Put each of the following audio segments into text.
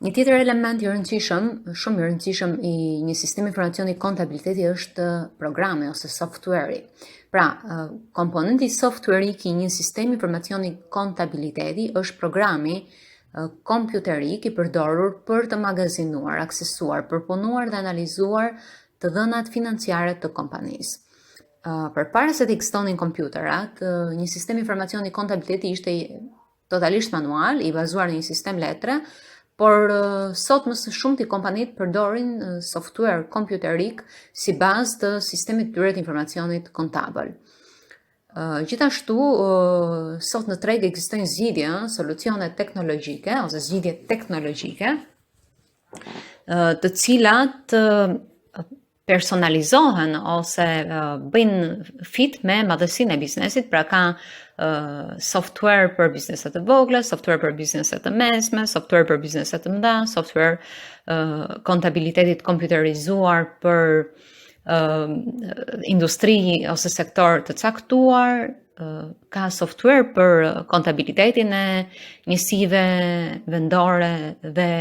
Një tjetër element i rëndësishëm, shumë i rëndësishëm i një sistemi informacioni kontabiliteti është programi ose software-i. Pra, komponenti software-ik i një sistemi informacioni kontabiliteti është programi kompjuterik i përdorur për të magazinuar, aksesuar, përpunuar dhe analizuar të dhënat financiare të kompanisë. Përpara se të ekzistonin kompjuterat, një sistem informacioni kontabiliteti ishte totalisht manual, i bazuar në një sistem letre, por sot më së shumti kompanitë përdorin software kompjuterik si bazë të sistemit tyre të informacionit kontabël. Gjithashtu, sot në treg ekzistojnë zgjidhje, solucione teknologjike ose zgjidhje teknologjike, të cilat personalizohen ose bëjnë fit me madhësinë e biznesit, pra ka software për bizneset të vogla, software për bizneset të mesme, software për bizneset të mëdha, software kontabilitetit kompjuterizuar për industri ose sektor të caktuar, ka software për kontabilitetin e njësive vendore dhe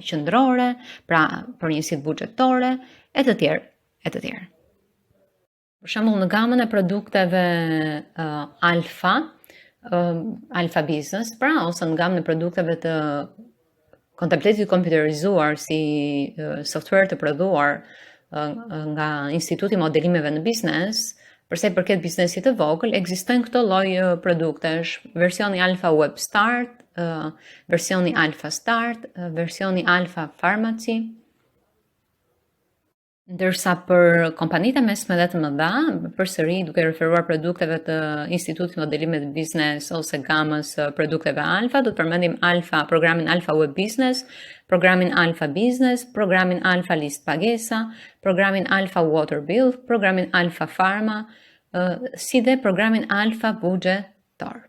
qendrore, pra për njësitë buxhetore, e të tjerë, e të tjerë. Për shembull, në gamën e produkteve Alfa Business, pra ose në gamën e produkteve të kontabilitetit kompjuterizuar si software të prodhuar nga Instituti i Modelimeve në Biznes, përsa i përket biznesit të vogël, ekzistojnë këto lloj produktesh, versioni Alfa Web Start, versioni Alfa Start, versioni Alfa Pharmacy. Ndërsa për kompanitë mesme dhe të mëdha, përsëri duke referuar produkteve të Institutit Modelimeve të Biznes ose gamës produkteve Alfa, do të përmendim programin Alfa Web Business, programin Alfa Business, programin Alfa List Pagesa, programin Alfa Water Bill, programin Alfa Pharma, si dhe programin Alfa Buxhetor.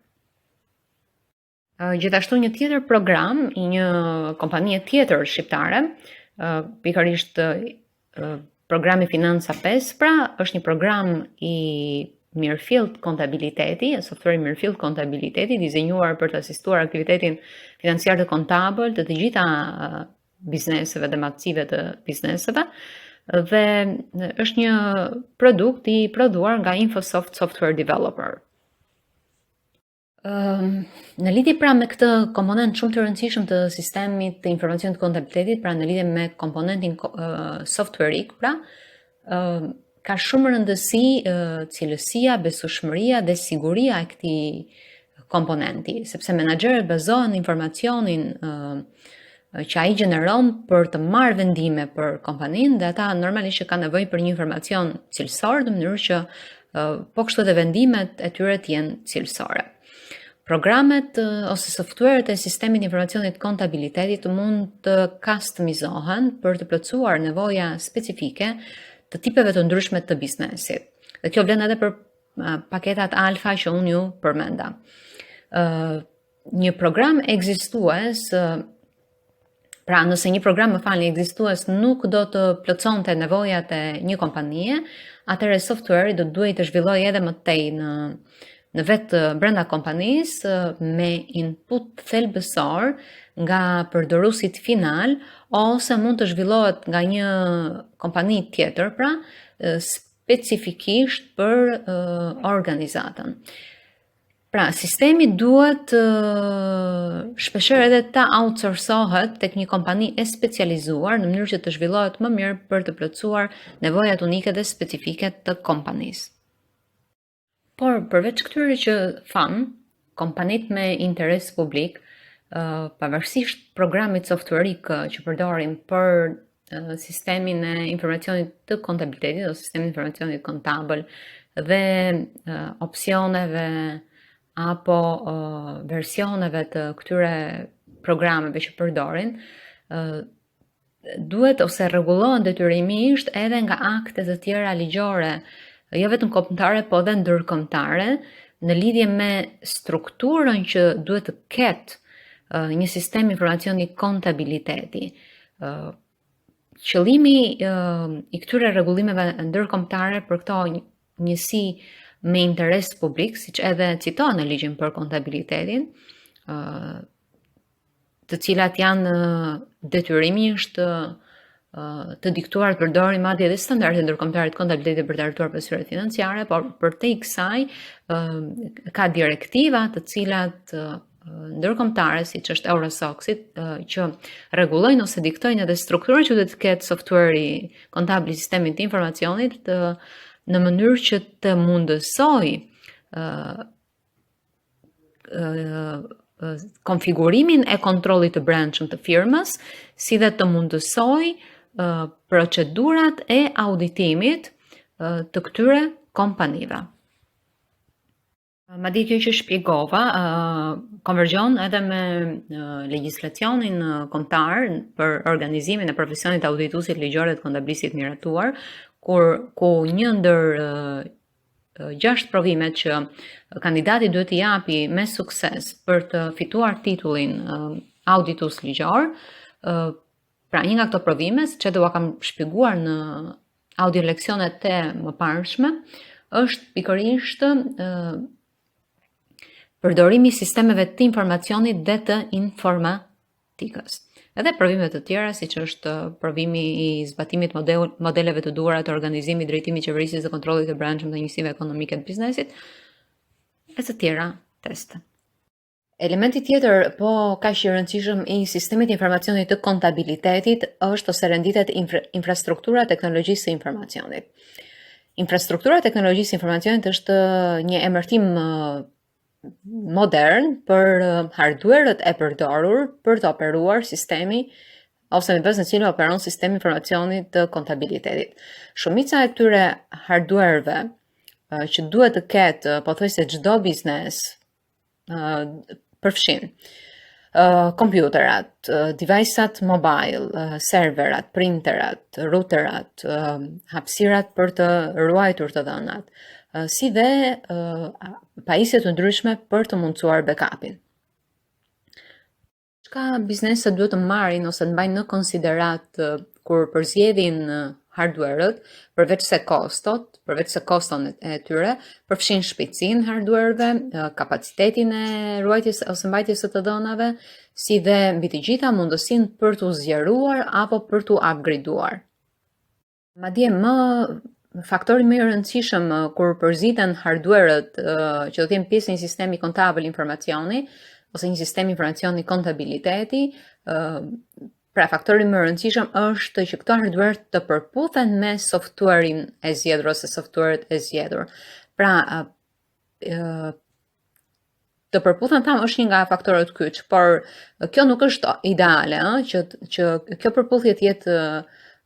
Gjithashtu një tjetër program i një kompanie tjetër shqiptare, pikërisht programi Financa 5, pra është një program i mirëfillt kontabiliteti, software i mirëfillt kontabiliteti, dizenjuar për të asistuar aktivitetin financiar të kontabël të gjitha bizneseve dhe madhësive të bizneseve, dhe është një produkt i prodhuar nga Infosoft Software Developer. Në lidhje pra me këtë komponent shumë të rëndësishëm të sistemit të informacionit të kontabilitetit, pra në lidhje me komponentin softwareik, pra ka shumë rëndësi cilësia, besueshmëria dhe siguria e këtij komponenti, sepse menaxherët bazohen në informacionin që ai gjeneron për të marrë vendime për kompaninë, dhe ata normalisht që kanë nevojë për një informacion cilësor, në mënyrë që po kështu edhe vendimet e tyre të jenë cilësore. Programet ose softwaret e sistemit informacionit kontabilitetit mund të customizohen për të plotësuar nevoja specifike të tipeve të ndryshme të biznesit. Dhe kjo vlen edhe për paketat alfa që unë ju përmenda. Një program ekzistues, pra nëse një program ekzistues nuk do të plotësonte nevojat e një kompanie, atëherë software-i do duhej të zhvillojë edhe më tej në vetë brenda kompanisë me input thelbësor nga përdoruesit final, ose mund të zhvillohet nga një kompani tjetër, pra specifikisht për organizatën. Pra, sistemi duhet shpeshherë edhe të outsourcohet tek një kompani e specializuar në mënyrë që të zhvillohet më mirë për të plotësuar nevojat unike dhe specifike të kompanisë. Por përveç këtyre që tham, kompanitë me interes publik, pavarësisht programit softwareik që përdorin për sistemin e informacionit të kontabilitetit ose sistemin e informacionit kontabël dhe opsioneve apo versioneve të këtyre programeve që përdorin, duhet ose rregullohen detyrimisht edhe nga akte të tjera ligjore, jo vetëm kombëtare, po edhe ndërkombëtare, në lidhje me strukturën që duhet të ketë një sistem informacioni kontabiliteti. Qëllimi i këtyre rregullimeve ndërkombëtare për këto njësi me interes publik, siç edhe citohen në ligjin për kontabilitetin, të cilat janë detyrimi është të diktuar përdori madje edhe standardet ndërkombëtare të kontabilitetit për të hartuar pasyret financiare, por përtej kësaj ka direktiva të cilat ndërkombëtare, siç është Eurosoxit, që rregullojnë ose diktojnë edhe strukturën që duhet të ketë software-i kontabël i sistemit të informacionit në mënyrë që të mundësoj konfigurimin e kontrollit të brendshëm të firmës, si dhe të mundësoj procedurat e auditimit të këtyre kompanive. Madje kjo që shpjegova konvergjon edhe me legjislacionin kombëtar për organizimin e profesionit audituesit ligjor të kontabilistit miratuar, ku një ndër 6 provimet që kandidati duhet t'i japi me sukses për të fituar titullin auditues ligjor, pra një nga këto provime, që do kam shpjeguar në audio leksionet e mëparshme, është pikërisht përdorimi i sistemeve të informacionit dhe të informatikës. Edhe provime të tjera, siç është provimi i zbatimit modeleve të duhura të organizimit, drejtimit, qeverisjes dhe kontrollit të brendshëm të njësive ekonomike të biznesit, e të tjera teste. Elementi tjetër, po kaq i rëndësishëm i sistemit informacionit të kontabilitetit është ose renditet infrastruktura teknologjisë së informacionit. Infrastruktura teknologjisë së informacionit është një emërtim modern për hardware-ët e përdorur për të operuar sistemi ose me bazë në cilën operon sistemi informacionit të kontabilitetit. Shumica e këtyre hardware-ve që duhet të ketë pothuajse çdo biznes përfshin kompjuterat, device-at mobile, serverat, printerat, routerat, hapësirat për të ruajtur të dhënat, si dhe pajisje të ndryshme për të mundësuar backupin. Çka bizneset duhet të marrin ose të mbajnë në konsiderat kur përzgjedhin hardware-ët, përveç se koston e tyre, përfshin shpejtësinë hardware-ve, kapacitetin e ruajtjes ose mbajtjes së të dhënave, si dhe mbi të gjitha mundësinë për t'u zgjeruar apo për t'u upgraduar. Madje faktori më i rëndësishëm kur përziten hardware-ët që do të jenë pjesë e një sistemi kontabël informacioni ose një sistem informacioni kontabiliteti, pra faktori më i rëndësishëm është që këto hardware të përputhen me software-in e zgjedhur ose software-et e zgjedhur. Pra të përputhen është një nga faktorët kyç, por kjo nuk është ideale, që kjo përputhje të jetë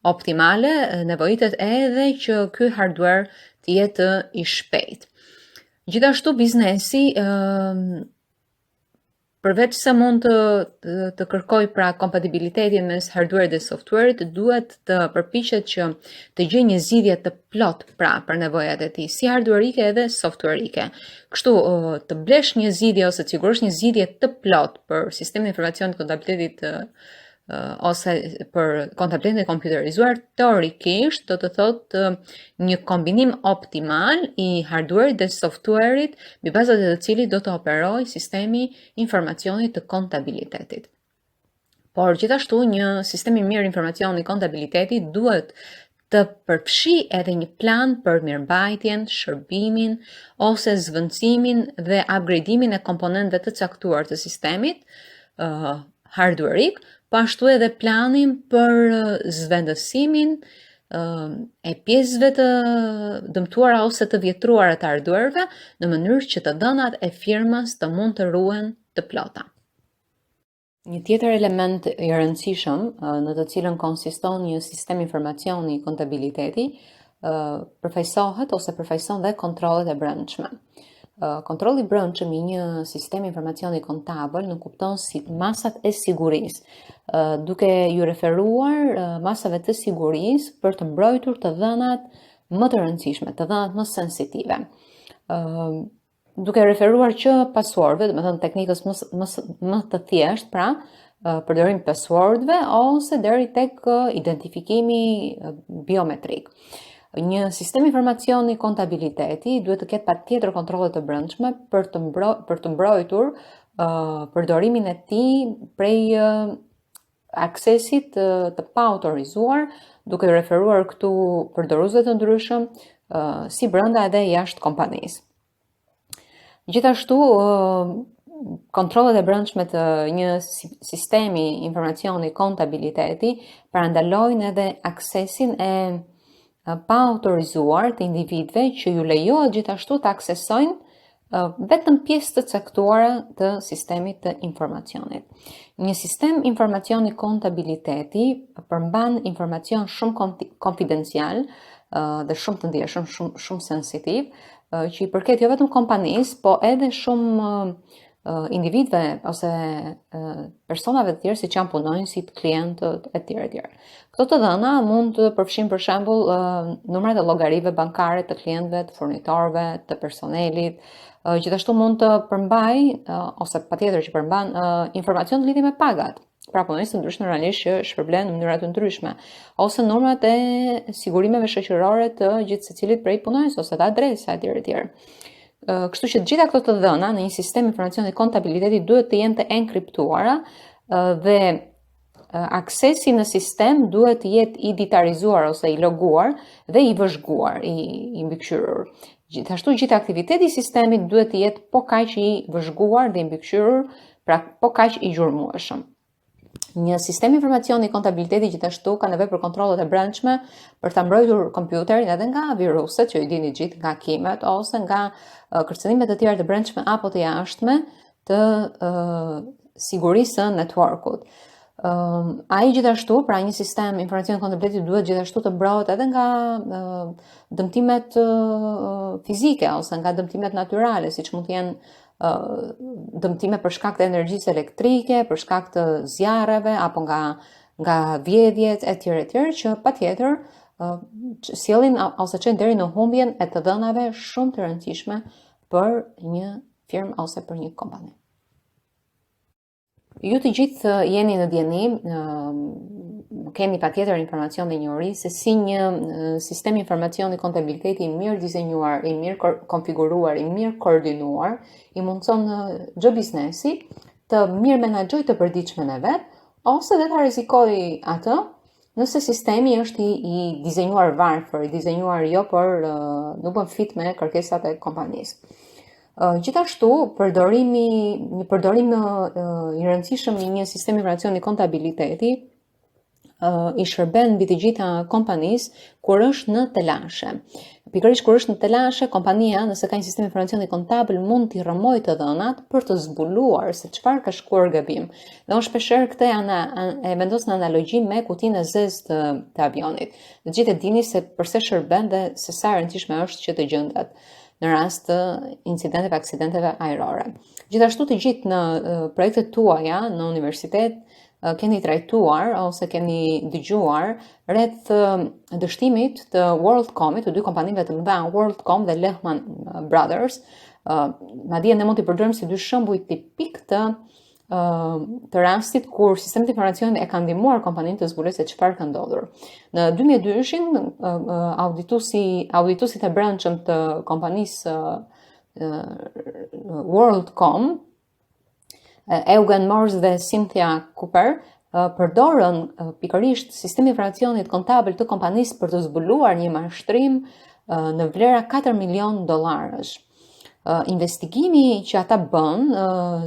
optimale, nevojitet edhe që ky hardware të jetë i shpejt. Gjithashtu biznesi përveç se mund të kërkoj pra kompatibilitetin mes hardware dhe software, duhet të përpiqet që të gjejë një zgjidhje të plot pra për nevojat e tij, si hardwareike edhe softwareike. Kështu të blesh një zgjidhje ose të sigurosh një zgjidhje të plot për sistemin e informacionit kontabilitetit ose për kontabilitetin e kompjuterizuar, teorikisht do të thotë një kombinim optimal i hardware-it dhe software-it mbi bazat e të cilit do të operojë sistemi informacionit të kontabilitetit. Por gjithashtu një sistem i mirë informacioni kontabilitetit duhet të përfshi edhe një plan për mirëmbajtjen, shërbimin ose zvendësimin dhe upgradimin e komponentëve të caktuar të sistemit hardware-ik, pashtu edhe planin për zvendësimin e pjesëve të dëmtuara ose të vjetruara të hardware-ve në mënyrë që të dhënat e firmës të mund të ruhen të plota. Një tjetër element i rëndësishëm në të cilën konsiston një sistem informacioni kontabiliteti përfaqëson dhe kontrollet e brendshme. Kontrolli i brendshëm i një sistemi informacioni kontabël nuk kupton si masat e sigurisë, duke ju referuar masave të sigurisë për të mbrojtur të dhënat më të rëndësishme, të dhënat më sensitive. Duke referuar që passwordëve, do të thënë teknikës më të thjeshtë, pra përdorim passwordëve ose deri tek identifikimi biometrik. Një sistem informacioni kontabiliteti duhet të ketë patjetër kontrolle të brendshme për të mbrojtur përdorimin e tij prej aksesit të pa autorizuar, duke referuar këtu përdoruesve të ndryshëm, si brenda edhe jashtë kompanisë. Gjithashtu, kontrollet e brendshme të një sistemi informacioni kontabiliteti parandalojnë edhe aksesin e pa autorizuar të individëve që ju lejohet gjithashtu të aksesojnë vetëm pjesë të caktuara të sistemit të informacionit. Një sistem informacioni kontabiliteti përmban informacion shumë konfidencial dhe shumë të ndjeshëm, shumë sensitiv, që i përket jo vetëm kompanisë, po edhe shumë individëve ose personave të tjerë, siç janë punonjësit, klientët e tjerë. Këto të dhëna mund të përfshijnë për shembull numrat e llogarive bankare të klientëve, të furnitorëve, të personelit. Gjithashtu mund të përmbaj ose patjetër që përmban informacion të lidhur me pagat. Pra punonjës të ndryshëm realisht që shpërblen në mënyra të ndryshme, ose numrat e sigurimeve shoqërore të gjithë secilit prej punonjës ose të adresa etj. Kështu që gjitha këto të dhëna në një sistem informacioni kontabiliteti duhet të jenë të enkriptuara dhe aksesi në sistem duhet të jetë i ditarizuar ose i loguar dhe i vëzhguar, i mbikëqyrur. Gjithashtu gjithë aktiviteti i sistemit duhet të jetë po kaq i vëzhguar dhe i mbikëqyrur, pra po kaq i gjurmueshëm. Një sistem informacioni kontabiliteti gjithashtu ka nevojë për kontrollet e brendshme për ta mbrojtur kompjuterin edhe nga viruset që i dini gjithë, nga hakimet ose nga kërcënimet e tjera të brendshme apo të jashtme të sigurisë së networkut. Ai gjithashtu, pra një sistem informacioni kontabiliteti duhet gjithashtu të mbrohet edhe nga dëmtimet fizike ose nga dëmtimet natyrale, siç mund të jenë dëmtime për shkak të energjisë elektrike, për shkak të zjarreve apo nga vjedhjet etj. Që patjetër sjellin ose çojnë deri në humbjen e të dhënave shumë të rëndësishme për një firmë ose për një kompani. Ju të gjithë jeni në dieni, keni patjetër informacion dhe njohuri se si një sistem informacioni kontabiliteti i mirë dizenjuar, i mirë konfiguruar, i mirë koordinuar, i mundson çdo biznesi të mirë menaxhojë të përditshmën e vet, ose dhe ta rrezikojë atë nëse sistemi është i dizenjuar varfër, i dizenjuar jo për nuk bën fit me kërkesat e kompanisë. Gjithashtu, një përdorim i rëndësishëm i një sistemi informacioni kontabiliteti i shërben mbi të gjitha kompanisë kur është në telashe. Pikërisht kur është në telashe, kompania, nëse ka një sistem informacioni kontabil, mund t'i rrëmojë të dhënat për të zbuluar se çfarë ka shkuar gabim. Dhe unë shpeshherë këtë e vendos në analogji me kutinë e zezë të avionit. Të gjithë e dini se përse shërben dhe se sa e rëndësishme është që të gjendet në rast të incidenteve, aksidenteve ajrore. Gjithashtu të gjithë në projektet tuaja në universitet keni trajtuar ose keni dëgjuar rreth dështimit të WorldComit, të dy kompanive të mëdha WorldCom dhe Lehman Brothers. Madje ne mund t'i përdorim si dy shembuj tipik të rastit kur sistemi i informacionit e ka ndihmuar kompaninë të zbulojë se çfarë ka ndodhur. Në 2002-shin, audituesit e brendshëm të kompanisë WorldCom, Eugen Morse dhe Cynthia Cooper, përdorën pikërisht sistemin e informacionit kontabil të kompanisë për të zbuluar një mashtrim në vlera $4 milion. Investigimi që ata bën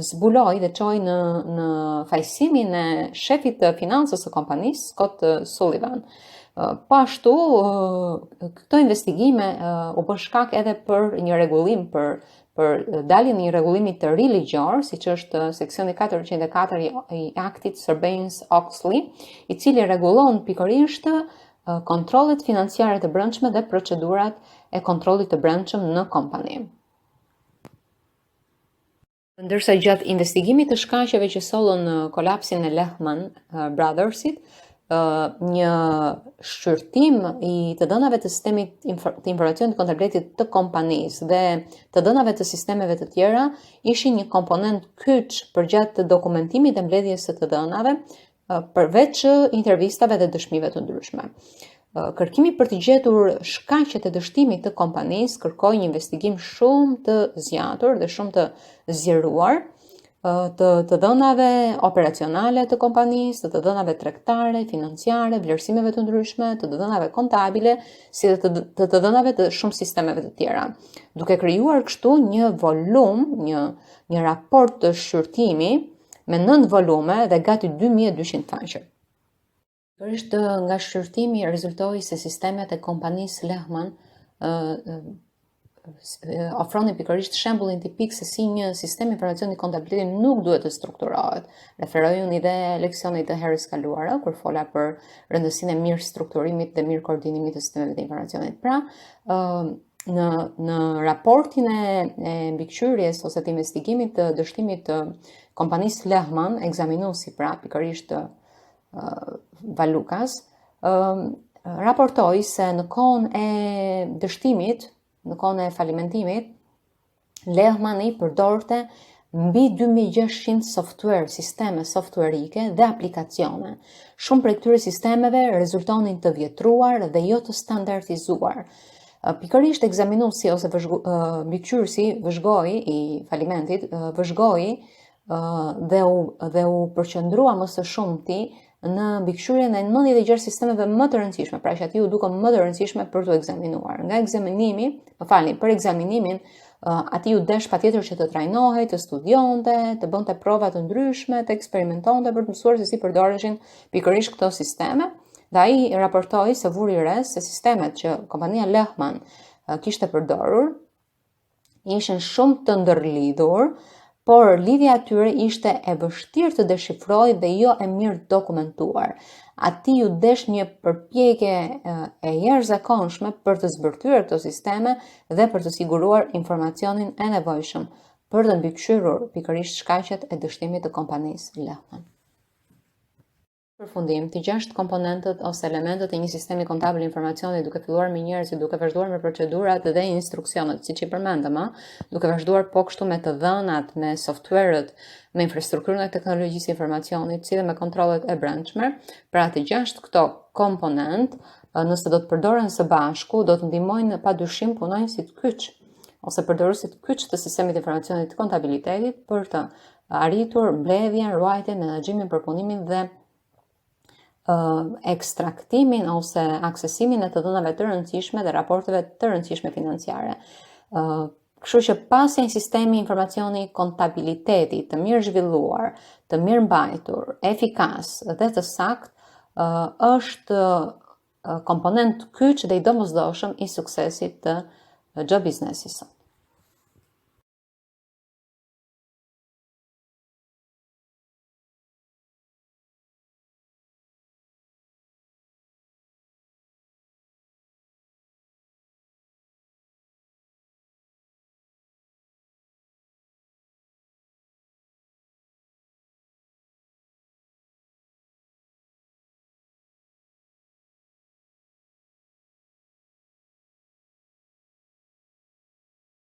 zbuloi dhe çoi në fajësimin e shefit të financës së kompanisë, Scott Sullivan. Po ashtu, këto investigime u bën shkak edhe për një rregullim për daljen e një rregullimi të ri ligjor, siç është seksioni 404 i aktit Sarbanes-Oxley, i cili rregullon pikërisht kontrollet financiare të brendshme dhe procedurat e kontrollit të brendshëm në kompani. Ndërsa gjatë investigimit të shkaqeve që sollën kolapsin e Lehman Brothersit, një shqyrtim i të dhënave të sistemit të informacionit kontabilitetit të kompanisë dhe të dhënave të sistemeve të tjera ishin një komponent kyç përgjatë dokumentimit dhe mbledhjes së të dhënave, përveç intervistave dhe dëshmive të ndryshme. Kërkimi për të gjetur shkaqet e dështimit të kompanisë kërkoi një investigim shumë të zgjatur dhe shumë të zgjeruar, të dhënave operacionale të kompanisë, të dhënave tregtare, financiare, vlerësimeve të ndryshme, të dhënave kontabile, si dhe të dhënave të shumë sistemeve të tjera. Duke krijuar kështu një volum, një raport të shqyrtimi me 9 volume dhe gati 2200 faqe. Sigurisht nga shqyrtimi rezultoi se sistemet e kompanisë Lehman ofronin pikërisht shembullin tipik se si një sistem informacioni kontabiliteti nuk duhet të strukturohet. Referoj unë dhe leksionit të herës kaluara, kur fola për rëndësinë e mirë strukturimit dhe mirë koordinimit të sistemeve të informacionit. Pra, në raportin e mbikëqyrjes ose të investigimit të dështimit të kompanisë Lehman, ekzaminuesi pra pikërisht Valukas, raportoi se në kohën e dështimit, në kohën e falimentimit, Lehmani përdorte mbi 2600 software, sisteme softwareike dhe aplikacione. Shumë prej këtyre sistemeve rezultonin të vjetruar dhe jo të standardizuar. Pikërisht ekzaminuesi ose mbikëqyrësi vëzhgoi i falimentit, vëzhgoi dhe u përqendrua më së shumti në mbikëqyrjen e 96 sistemeve më të rëndësishme, pra që ati u dukën më të rëndësishme për të ekzaminuar. Nga ekzaminimi, për ekzaminimin, ati u desh patjetër që të trajnohej, të studionte, të bënte prova të ndryshme, të eksperimentonte për të mësuar se si përdoreshin pikërisht këto sisteme. Dhe ai raportoi se vuri re se sistemet që kompania Lehman kishte përdorur ishin shumë të ndërlidhur, por lidhja atyre ishte e vështirë të deshifrohej dhe jo e mirë dokumentuar. Ati ju desh një përpjekje e jashtëzakonshme për të zbërthyer këto sisteme dhe për të siguruar informacionin e nevojshëm për të mbikëqyrur pikërisht shkaqet e dështimit të kompanisë Lehman. Përfundim, të 6 komponentët ose elementët e një sistemi kontabil informacioni duke filluar me njerëzit, duke vazhduar me procedurat dhe instruksionet, siç i përmendëm, duke vazhduar po kështu me të dhënat, me softwarët, me infrastrukturën e teknologjisë informacionit, si dhe me kontrollet e brendshme. Pra të 6 këto komponent, nëse do të përdoren së bashku, do të ndihmojnë padyshim punojnë si të kyç, ose përdoruesit kyç të sistemit informacionit të kontabilitetit për të arritur mbledhjen, ruajtjen, menaxhimin, përpunimin dhe ekstraktimin ose aksesimin e të dhënave të rëndësishme dhe raporteve të rëndësishme financiare. Kështu që pasi një sistemi informacioni kontabiliteti të mirë zhvilluar, të mirë mbajtur, efikas dhe të sakt, është komponent kyç dhe i domosdoshëm i suksesit të çdo biznesi sot.